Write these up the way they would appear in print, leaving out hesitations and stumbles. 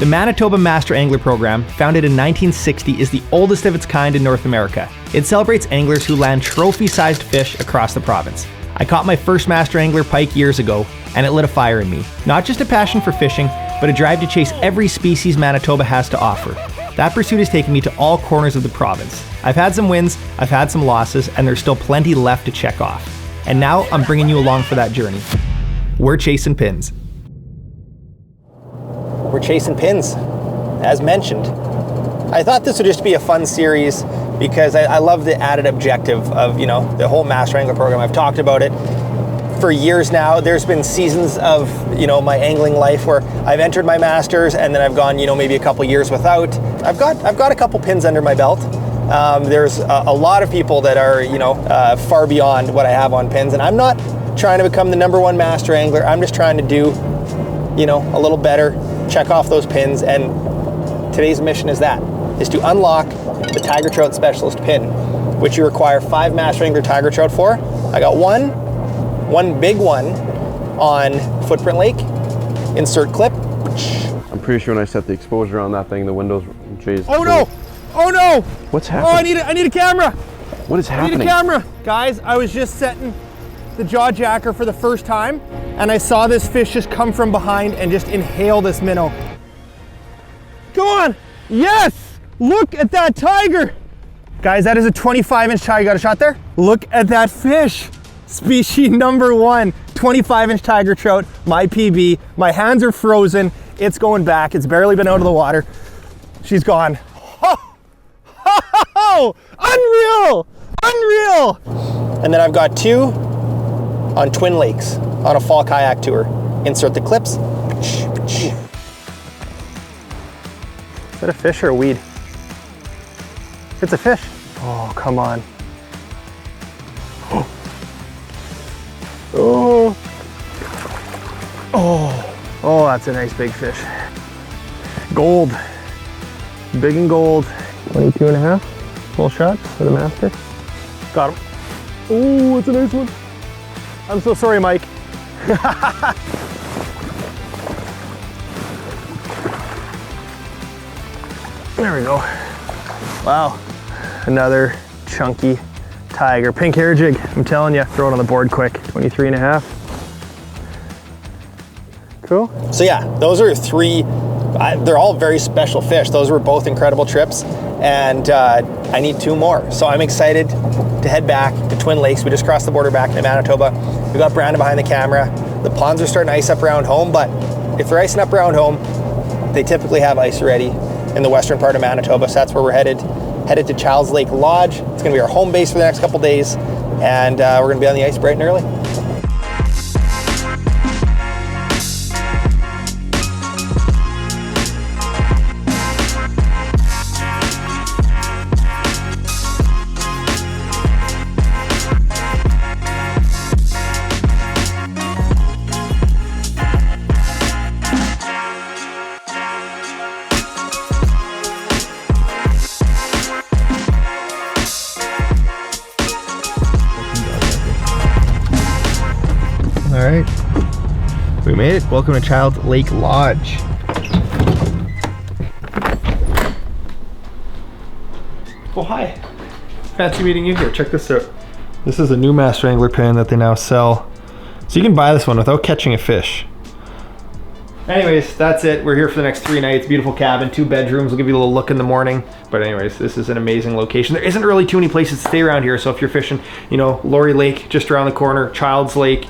The Manitoba Master Angler Program, founded in 1960, is the oldest of its kind in North America. It celebrates anglers who land trophy-sized fish across the province. I caught my first Master Angler pike years ago, and it lit a fire in me. Not just a passion for fishing, but a drive to chase every species Manitoba has to offer. That pursuit has taken me to all corners of the province. I've had some wins, I've had some losses, and there's still plenty left to check off. And now I'm bringing you along for that journey. We're chasing pins. We're chasing pins, as mentioned. I thought this would just be a fun series because I love the added objective of, the whole Master Angler Program. I've talked about it for years now. There's been seasons of, my angling life where I've entered my Masters and then I've gone, maybe a couple years without. I've got a couple pins under my belt. There's a lot of people that are, far beyond what I have on pins, and I'm not trying to become the #1 Master Angler. I'm just trying to do, a little better, check off those pins, and today's mission is to unlock the Tiger Trout Specialist pin, which you require 5 Master Angler Tiger Trout for. I got one big one on Footprint Lake. Insert clip. I'm pretty sure when I set the exposure on that thing, the windows, geez. Oh no! Oh no! What's happening? Oh, I need a camera. What is happening? I need a camera. Guys, I was just setting the jaw jacker for the first time, and I saw this fish just come from behind and just inhale this minnow. Come on! Yes! Look at that tiger! Guys, that is a 25-inch tiger. You got a shot there? Look at that fish. Species #1, 25-inch tiger trout, my PB. My hands are frozen. It's going back. It's barely been out of the water. She's gone. Oh, unreal! Unreal! And then I've got 2 on Twin Lakes on a fall kayak tour. Insert the clips. Is that a fish or a weed? It's a fish. Oh, come on. Oh. Oh, that's a nice big fish. Gold. Big and gold. 22 and a half. Full shot for the Master. Got him. Oh, it's a nice one. I'm so sorry, Mike. There we go. Wow. Another chunky tiger. Pink hair jig. I'm telling you, throw it on the board quick. 23 and a half. Cool. So yeah, those are 3, they're all very special fish. Those were both incredible trips, and I need 2 more. So I'm excited to head back to Twin Lakes. We just crossed the border back into Manitoba. We got Brandon behind the camera. The ponds are starting to ice up around home, but if they're icing up around home, they typically have ice already in the western part of Manitoba. So that's where we're headed to Childs Lake Lodge. It's gonna be our home base for the next couple days, and we're gonna be on the ice bright and early. All right, we made it. Welcome to Child Lake Lodge. Oh, hi. Fancy meeting you here. Check this out. This is a new Master Angler pin that they now sell. So you can buy this one without catching a fish. Anyways, that's it. We're here for the next 3 nights. Beautiful cabin, 2 bedrooms. We'll give you a little look in the morning. But anyways, this is an amazing location. There isn't really too many places to stay around here. So if you're fishing, Laurie Lake just around the corner, Childs Lake,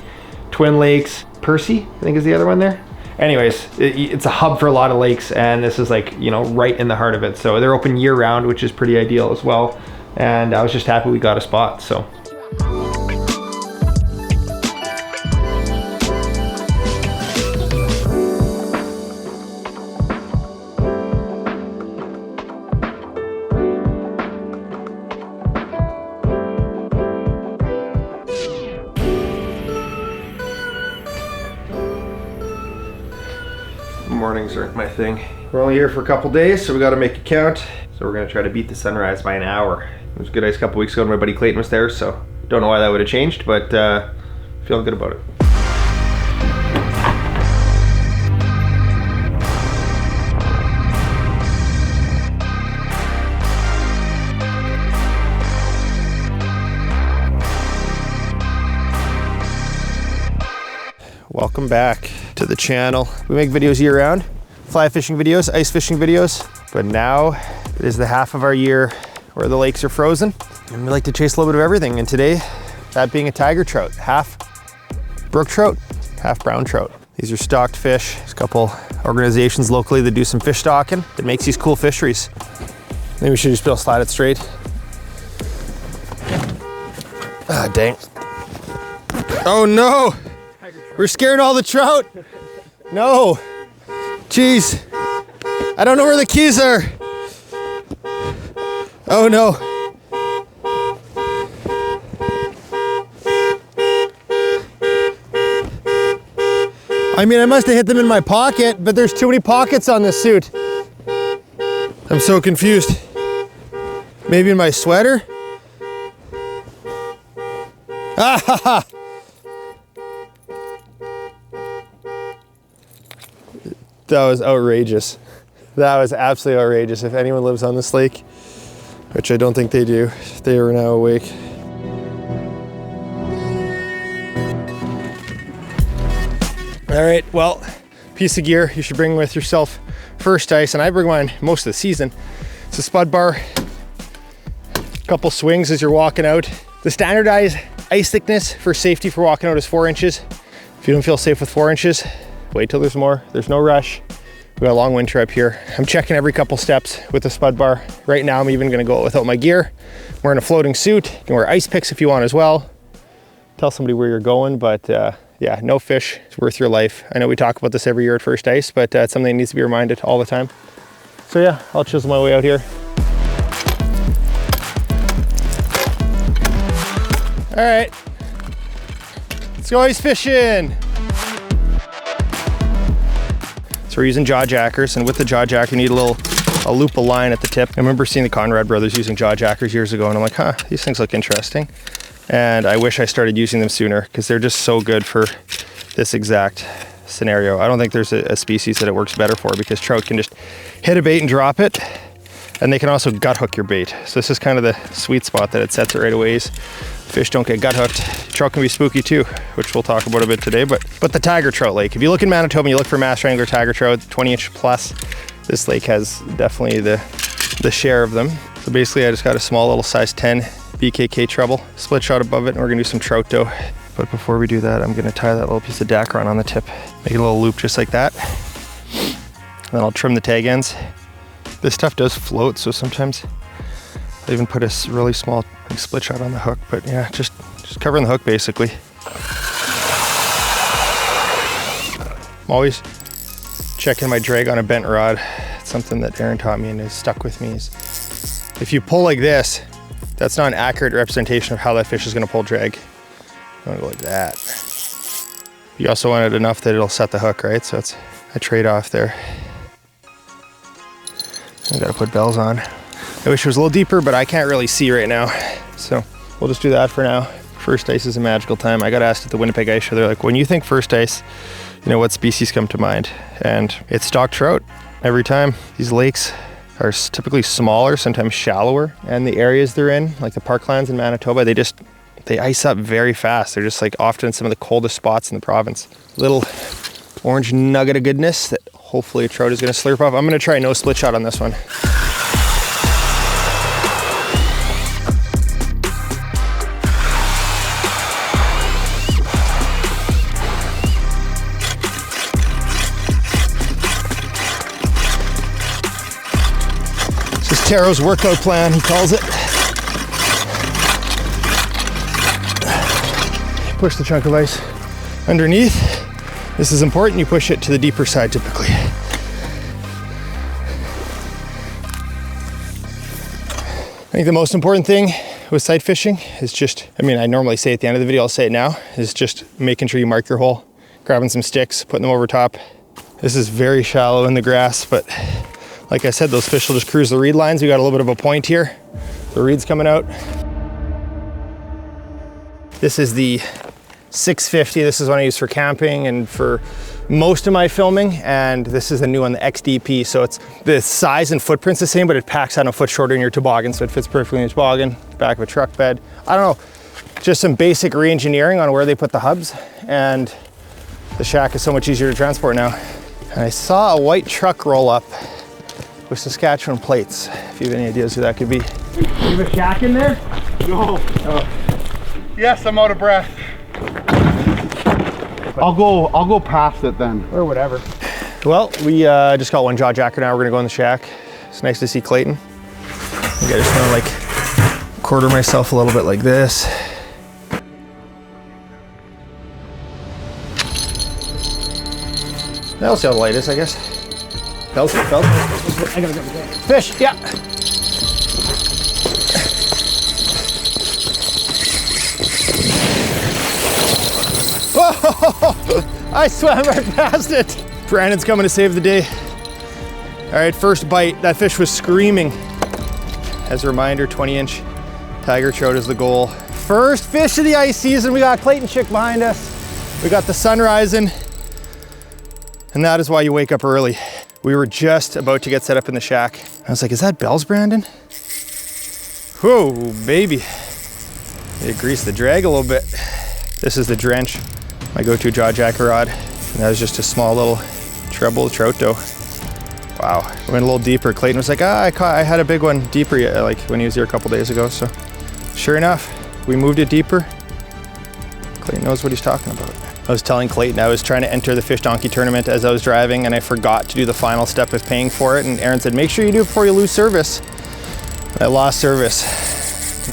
Twin Lakes, Percy, I think is the other one there. Anyways, it's a hub for a lot of lakes, and this is like, right in the heart of it. So they're open year round, which is pretty ideal as well. And I was just happy we got a spot, so. Mornings aren't my thing. We're only here for a couple days, so we got to make it count. So we're gonna try to beat the sunrise by an hour. It was a good ice a couple weeks ago when my buddy Clayton was there, so don't know why that would have changed, but feeling good about it. welcome back to the channel. We make videos year round, fly fishing videos, ice fishing videos, but now it is the half of our year where the lakes are frozen and we like to chase a little bit of everything. And today, that being a tiger trout, half brook trout, half brown trout. These are stocked fish. There's a couple organizations locally that do some fish stocking that makes these cool fisheries. Maybe we should just be able to slide it straight. Ah, dang. Oh no! We're scaring all the trout! No! Jeez! I don't know where the keys are! Oh no! I mean, I must have hit them in my pocket, but there's too many pockets on this suit. I'm so confused. Maybe in my sweater? Ah ha ha! That was outrageous. That was absolutely outrageous. If anyone lives on this lake, which I don't think they do, they are now awake. All right, well, piece of gear you should bring with yourself first ice, and I bring mine most of the season. It's a spud bar, a couple swings as you're walking out. The standardized ice thickness for safety for walking out is 4 inches. If you don't feel safe with 4 inches, wait till there's more. There's no rush. We got a long winter up here. I'm checking every couple steps with the spud bar. Right now, I'm even gonna go without my gear. I'm wearing a floating suit. You can wear ice picks if you want as well. Tell somebody where you're going, but yeah, no fish is worth your life. I know we talk about this every year at First Ice, but it's something that needs to be reminded all the time. So yeah, I'll chisel my way out here. All right, let's go ice fishing. So we're using jaw jackers, and with the jaw jacker, you need a loop of line at the tip. I remember seeing the Conrad brothers using jaw jackers years ago, and I'm like, huh, these things look interesting. And I wish I started using them sooner because they're just so good for this exact scenario. I don't think there's a species that it works better for, because trout can just hit a bait and drop it, and they can also gut hook your bait. So this is kind of the sweet spot that it sets it right away. Fish don't get gut hooked. Trout can be spooky too, which we'll talk about a bit today, but the tiger trout lake. If you look in Manitoba and you look for mass wrangler tiger trout, 20-inch plus, this lake has definitely the share of them. So basically I just got a small little size 10 BKK treble, split shot above it, and we're gonna do some trout dough. But before we do that, I'm gonna tie that little piece of Dacron on the tip, make a little loop just like that. And then I'll trim the tag ends. This stuff does float, so sometimes I even put a really small split shot on the hook, but yeah, just covering the hook basically. I'm always checking my drag on a bent rod. It's something that Aaron taught me and has stuck with me, is if you pull like this, that's not an accurate representation of how that fish is gonna pull drag. You wanna go like that. You also want it enough that it'll set the hook, right? So it's a trade-off there. I gotta put bells on. I wish it was a little deeper, but I can't really see right now. So we'll just do that for now. First ice is a magical time. I got asked at the Winnipeg Ice Show, they're like, when you think first ice, you know, what species come to mind? And it's stocked trout every time. These lakes are typically smaller, sometimes shallower, and the areas they're in, like the parklands in Manitoba, they ice up very fast. They're just like often some of the coldest spots in the province. Little orange nugget of goodness that hopefully a trout is gonna slurp up. I'm gonna try no split shot on this one. Taro's workout plan, he calls it. Push the chunk of ice underneath. This is important, you push it to the deeper side typically. I think the most important thing with sight fishing is just, I mean, I normally say at the end of the video, I'll say it now, is just making sure you mark your hole, grabbing some sticks, putting them over top. This is very shallow in the grass, but like I said, those fish will just cruise the reed lines. We got a little bit of a point here. The reed's coming out. This is the 650. This is one I use for camping and for most of my filming. And this is the new one, the XDP. So it's the size and footprint's the same, but it packs out a foot shorter in your toboggan. So it fits perfectly in your toboggan, back of a truck bed. I don't know, just some basic re-engineering on where they put the hubs. And The shack is so much easier to transport now. And I saw a white truck roll up with Saskatchewan plates. If you have any ideas who that could be. You have a shack in there? No. Oh. Yes, I'm out of breath. I'll go past it then. Or whatever. Well, we just got one jaw jacker now. We're gonna go in the shack. It's nice to see Clayton. I just wanna like quarter myself a little bit like this. That'll see how the light is, I guess. Felt. I gotta go. Fish, yeah. Whoa! I swam right past it. Brandon's coming to save the day. All right, first bite. That fish was screaming. As a reminder, 20-inch tiger trout is the goal. First fish of the ice season. We got Clayton Schick behind us. We got the sun rising. And that is why you wake up early. We were just about to get set up in the shack. I was like, is that bells, Brandon? Whoa, baby. They grease the drag a little bit. This is the Drench, my go-to jaw jacker rod. And that was just a small little treble trout dough. Wow, I went a little deeper. Clayton was like, I had a big one deeper, like when he was here a couple days ago. So sure enough, we moved it deeper. Clayton knows what he's talking about. I was telling Clayton I was trying to enter the fish donkey tournament as I was driving, and I forgot to do the final step of paying for it. And Aaron said, make sure you do it before you lose service. And I lost service.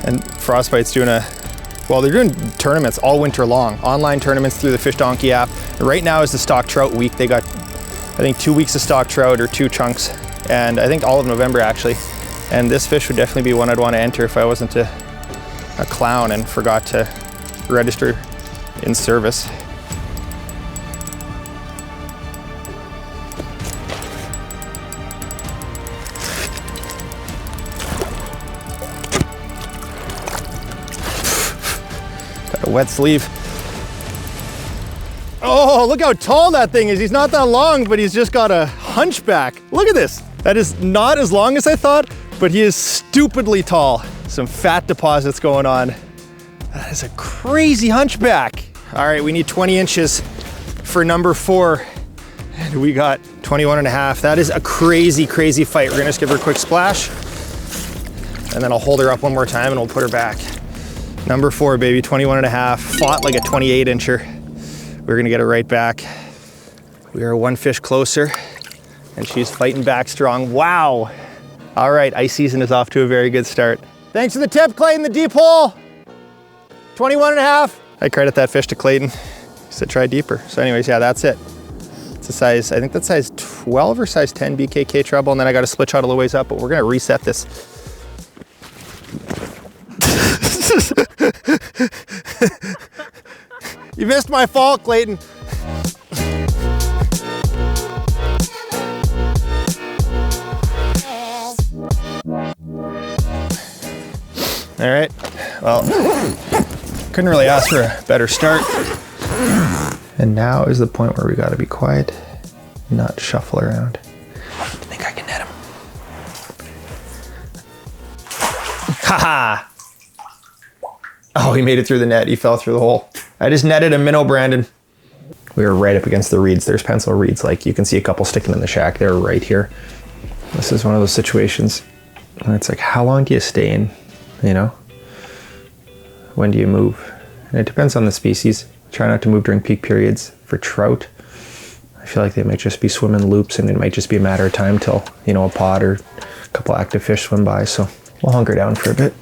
And Frostbite's doing they're doing tournaments all winter long, online tournaments through the Fish Donkey app. Right now is the stock trout week. They got, I think, 2 weeks of stock trout or 2 chunks, and I think all of November actually. And this fish would definitely be one I'd want to enter if I wasn't a clown and forgot to register in service. Got a wet sleeve. Oh, look how tall that thing is. He's not that long, but he's just got a hunchback. Look at this. That is not as long as I thought, but he is stupidly tall. Some fat deposits going on. That is a crazy hunchback. All right, we need 20 inches for number 4. And we got 21 and a half. That is a crazy, crazy fight. We're gonna just give her a quick splash, and then I'll hold her up one more time and we'll put her back. Number 4, baby, 21 and a half. Fought like a 28 incher. We're gonna get her right back. We are one fish closer, and she's fighting back strong. Wow. All right, ice season is off to a very good start. Thanks for the tip, Clayton, the deep hole. 21 and a half. I credit that fish to Clayton. He said try deeper. So anyways, yeah, that's it. It's a size, I think that's size 12 or size 10 BKK treble, and then I got a split shot a little ways up, but we're gonna reset this. You missed my fault, Clayton. All right, well, couldn't really ask for a better start. And now is the point where we gotta be quiet, not shuffle around. I think I can net him. Haha! Oh, he made it through the net. He fell through the hole. I just netted a minnow, Brandon. We were right up against the reeds. There's pencil reeds. Like you can see a couple sticking in the shack. They're right here. This is one of those situations where it's like, how long do you stay in, you know? When do you move? And it depends on the species. Try not to move during peak periods. For trout, I feel like they might just be swimming loops, and it might just be a matter of time till, you know, a pod or a couple active fish swim by. So we'll hunker down for a bit.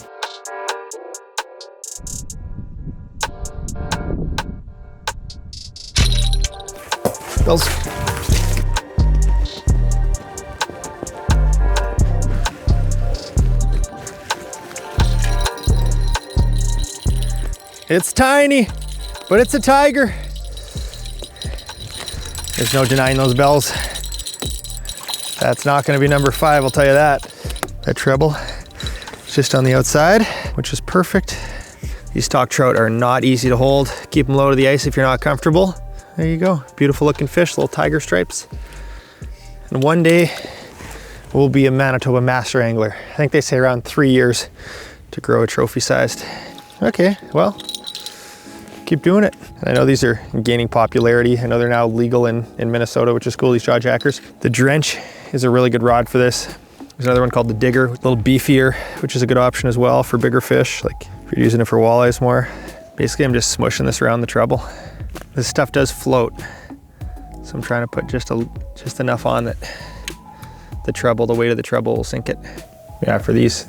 Bells. It's tiny, but it's a tiger. There's no denying those bells. That's not gonna be number 5, I'll tell you that. That treble is just on the outside, which is perfect. These stock trout are not easy to hold. Keep them low to the ice if you're not comfortable. There you go, beautiful looking fish, little tiger stripes. And one day, we'll be a Manitoba master angler. I think they say around 3 years to grow a trophy sized. Okay, well, keep doing it. And I know these are gaining popularity. I know they're now legal in Minnesota, which is cool, these jawjackers. The Drench is a really good rod for this. There's another one called the Digger, a little beefier, which is a good option as well for bigger fish, like if you're using it for walleyes more. Basically, I'm just smushing this around the treble. This stuff does float, so I'm trying to put just enough on that the treble, the weight of the treble will sink it. Yeah, for these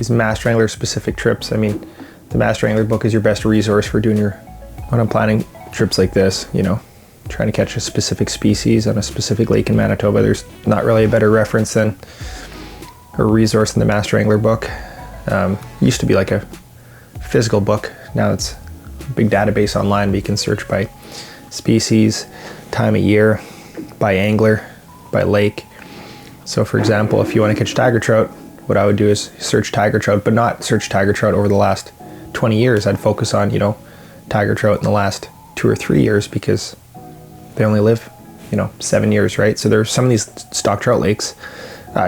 Master Angler specific trips, I mean, the Master Angler book is your best resource for doing when I'm planning trips like this, you know, trying to catch a specific species on a specific lake in Manitoba. There's not really a better reference than a resource in the Master Angler book. Used to be like a physical book. Now it's a big database online, but you can search by species, time of year, by angler, by lake. So for example, if you want to catch tiger trout, what I would do is search tiger trout, but not search tiger trout over the last 20 years. I'd focus on, you know, tiger trout in the last 2 or 3 years, because they only live, you know, 7 years, right? So there's some of these stock trout lakes.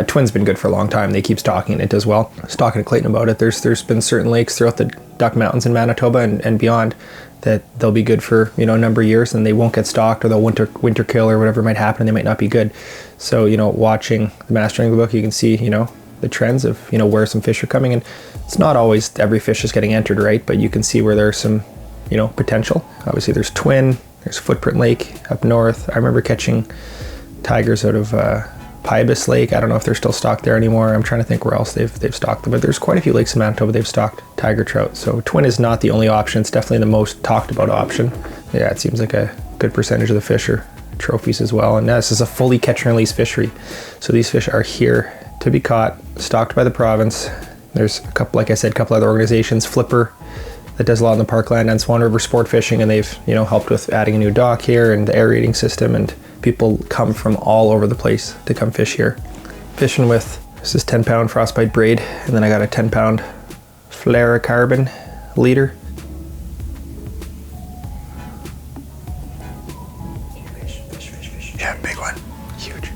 Twin's been good for a long time. They keep stocking and it does well. I was talking to Clayton about it. There's been certain lakes throughout the Duck Mountains in Manitoba and beyond that they'll be good for, you know, a number of years, and they won't get stocked, or they'll winter kill or whatever might happen, and they might not be good. So, you know, watching the Master Angler book, you can see, you know, the trends of, you know, where some fish are coming, and it's not always every fish is getting entered, right? But you can see where there's some, you know, potential. Obviously there's Twin, there's Footprint Lake up north. I remember catching tigers out of Pybus Lake. I don't know if they're still stocked there anymore. I'm trying to think where else they've stocked them, but there's quite a few lakes in Manitoba they've stocked tiger trout. So Twin is not the only option. It's definitely the most talked about option. Yeah, it seems like a good percentage of the fish are trophies as well. And this is a fully catch and release fishery. So these fish are here to be caught, stocked by the province. There's a couple, like I said, a couple other organizations, Flipper, that does a lot in the parkland, and Swan River Sport Fishing, and they've, you know, helped with adding a new dock here and the aerating system, and people come from all over the place to come fish here. Fishing with, this is 10-pound frostbite braid, and then I got a 10-pound fluorocarbon leader. Fish. Yeah, big one, huge.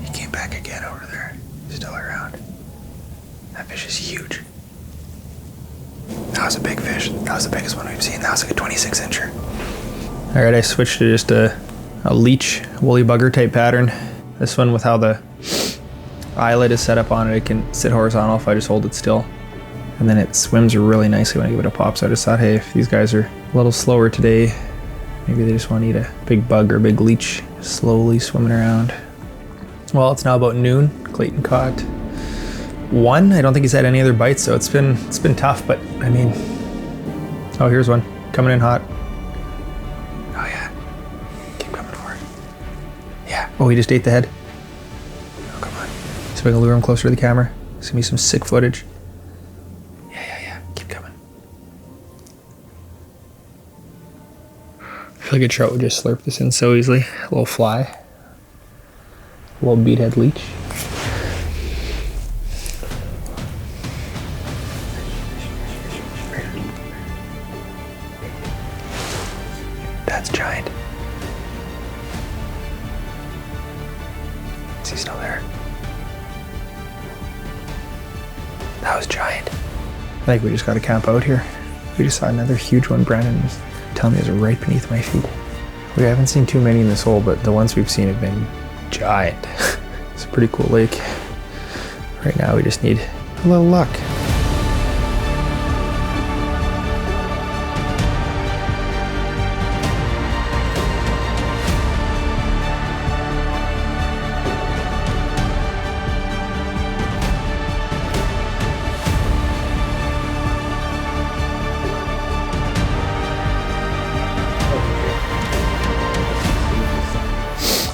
He came back again over there, still around. That fish is huge. That was a big fish. That was the biggest one we've seen. That was like a 26-incher. All right, I switched to just a leech woolly bugger type pattern. This one, with how the eyelet is set up on it, it can sit horizontal if I just hold it still. And then it swims really nicely when I give it a pop. So I just thought, hey, if these guys are a little slower today, maybe they just want to eat a big bug or a big leech slowly swimming around. Well, it's now about noon. Clayton caught one. I don't think he's had any other bites, so it's been tough, but I mean, oh, here's one coming in hot. Oh yeah, keep coming for it. Yeah. Oh, he just ate the head. Oh, come on. See if I can lure him closer to the camera. It's gonna be some sick footage. Yeah. Keep coming. I feel like a trout would just slurp this in so easily. A little fly. A little beadhead leech. That's giant. Is he still there? That was giant. I think we just got to camp out here. We just saw another huge one. Brandon was telling me it was right beneath my feet. We haven't seen too many in this hole, but the ones we've seen have been giant. It's a pretty cool lake. Right now we just need a little luck.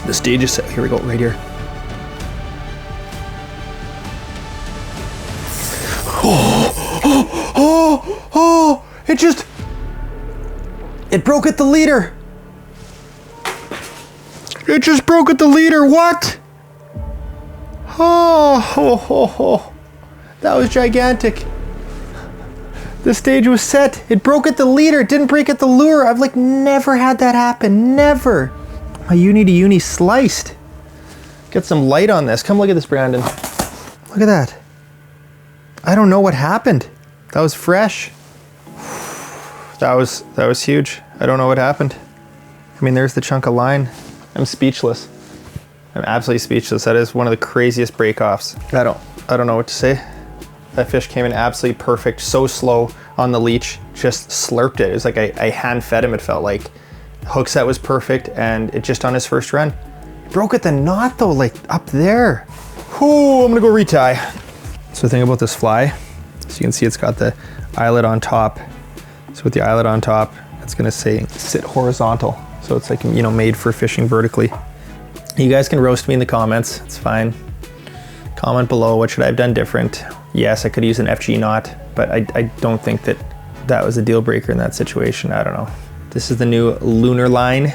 The stage is set. Here we go, right here. It broke at the leader. It just broke at the leader. What? Oh, that was gigantic. The stage was set. It broke at the leader. It didn't break at the lure. I've like never had that happen. Never. My uni to uni sliced. Get some light on this. Come look at this, Brandon. Look at that. I don't know what happened. That was fresh. That was huge. I don't know what happened. I mean, there's the chunk of line. I'm speechless. I'm absolutely speechless. That is one of the craziest breakoffs. I don't know what to say. That fish came in absolutely perfect, so slow on the leech, just slurped it. It was like I hand fed him, it felt like. Hook set was perfect, and it just on his first run. Broke at the knot though, like up there. Whoo, I'm gonna go retie. So the thing about this fly, so you can see it's got the eyelet on top. So with the eyelet on top, it's gonna say sit horizontal. So it's like, you know, made for fishing vertically. You guys can roast me in the comments, it's fine. Comment below, what should I have done different? Yes, I could use an FG knot, but I don't think that was a deal breaker in that situation. I don't know. This is the new Lunar line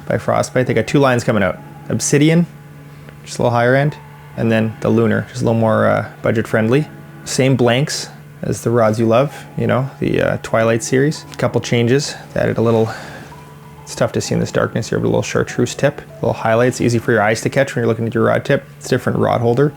by Frostbite. They got 2 lines coming out. Obsidian, just a little higher end, and then the Lunar, just a little more budget friendly. Same blanks as the rods you love, you know, the Twilight series. A couple changes. They added a little, it's tough to see in this darkness here, but a little chartreuse tip, a little highlights, easy for your eyes to catch when you're looking at your rod tip. It's a different rod holder,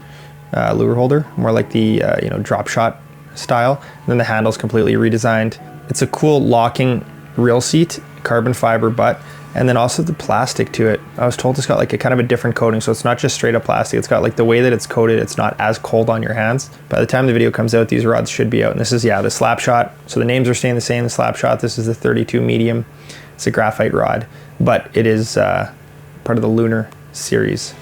lure holder, more like the you know, drop shot style. And then the handle's completely redesigned. It's a cool locking reel seat, carbon fiber butt, and then also the plastic to it. I was told it's got like a kind of a different coating, so it's not just straight up plastic. It's got like the way that it's coated, it's not as cold on your hands. By the time the video comes out, these rods should be out. And this is, yeah, the slap shot. So the names are staying the same, the slap shot. This is the 32 medium. It's a graphite rod, but it is part of the Lunar series.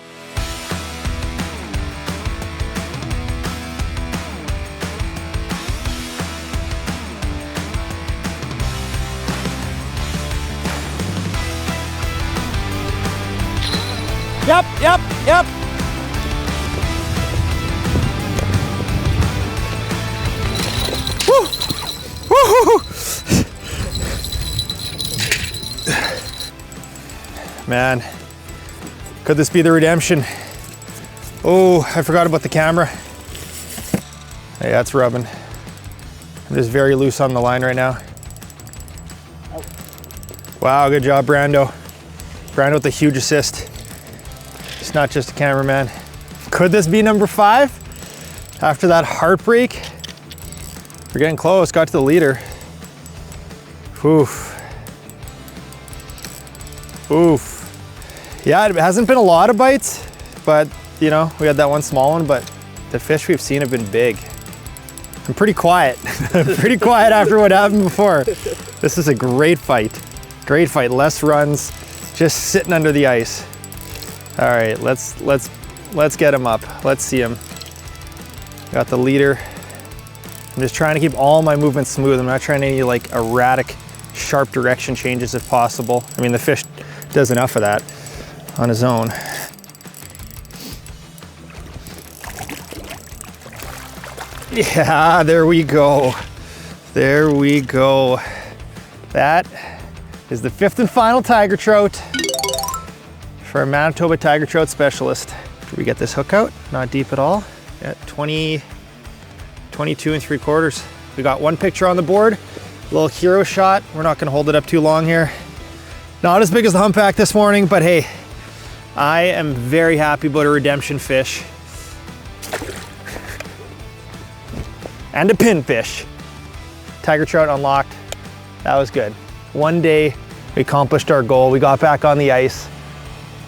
Yep. Woo! Woo! Man, could this be the redemption? Oh, I forgot about the camera. Hey, that's rubbing. I'm just very loose on the line right now. Wow, good job, Brando. Brando with a huge assist. It's not just a cameraman. Could this be number 5? After that heartbreak? We're getting close, got to the leader. Oof. Oof. Yeah, it hasn't been a lot of bites, but you know, we had that one small one, but the fish we've seen have been big. I'm pretty quiet. Pretty quiet after what happened before. This is a great fight. Great fight, less runs, just sitting under the ice. All right, let's get him up. Let's see him. Got the leader. I'm just trying to keep all my movements smooth. I'm not trying any like erratic, sharp direction changes if possible. I mean, the fish does enough of that on his own. Yeah, there we go. There we go. That is the 5th and final tiger trout for a Manitoba tiger trout specialist. Did we get this hook out? Not deep at all. At 22 3/4. We got one picture on the board, a little hero shot. We're not gonna hold it up too long here. Not as big as the humpback this morning, but hey, I am very happy about a redemption fish. And a pinfish. Tiger trout unlocked. That was good. One day we accomplished our goal. We got back on the ice.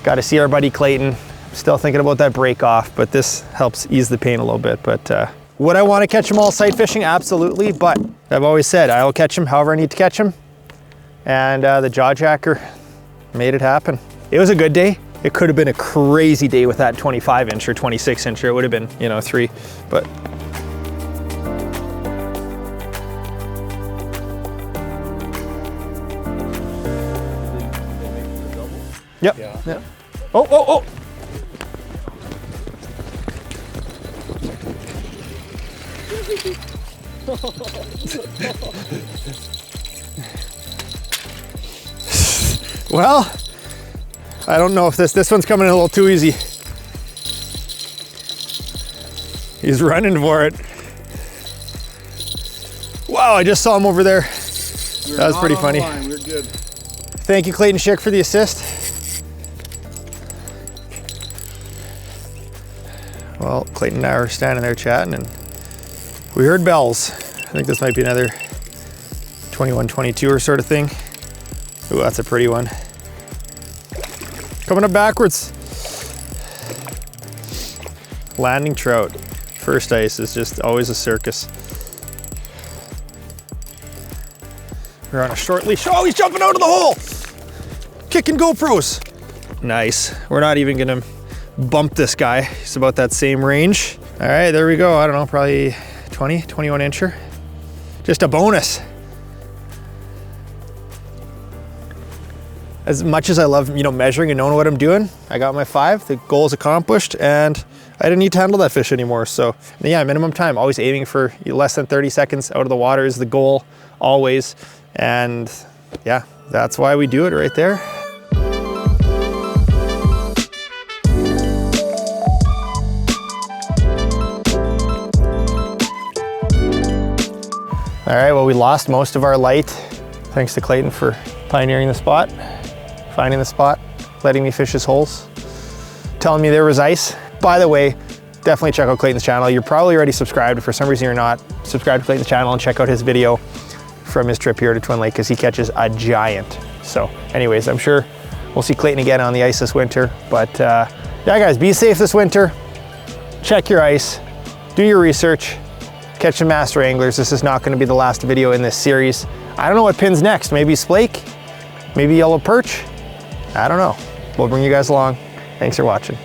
Got to see our buddy Clayton. Still thinking about that break off, but this helps ease the pain a little bit. But would I want to catch them all sight fishing? Absolutely. But I've always said I will catch them however I need to catch them. And the jaw jacker made it happen. It was a good day. It could have been a crazy day with that 25-inch or 26-inch. It would have been, you know, 3. But yep. Yeah. Yep. Oh. Well, I don't know if this one's coming in a little too easy. He's running for it. Wow, I just saw him over there. That was pretty funny. We're good. Thank you, Clayton Schick, for the assist. Well, Clayton and I were standing there chatting and we heard bells. I think this might be another 21, 22er sort of thing. Ooh, that's a pretty one. Coming up backwards. Landing trout. First ice is just always a circus. We're on a short leash. Oh, he's jumping out of the hole! Kicking GoPros. Nice. We're not even gonna bump this guy. He's about that same range. All right, there we go. I don't know, probably 20, 21 incher. Just a bonus. As much as I love, measuring and knowing what I'm doing, I got my 5, the goal is accomplished, and I didn't need to handle that fish anymore. So yeah, minimum time, always aiming for less than 30 seconds out of the water is the goal, always. And yeah, that's why we do it right there. All right, well, we lost most of our light. Thanks to Clayton for pioneering the spot, finding the spot, letting me fish his holes, telling me there was ice. By the way, definitely check out Clayton's channel. You're probably already subscribed. For some reason you're not, subscribe to Clayton's channel and check out his video from his trip here to Twin Lake because he catches a giant. So anyways, I'm sure we'll see Clayton again on the ice this winter. But yeah, guys, be safe this winter. Check your ice, do your research, catch some master anglers. This is not going to be the last video in this series. I don't know what pins next. Maybe splake, maybe yellow perch. I don't know. We'll bring you guys along. Thanks for watching.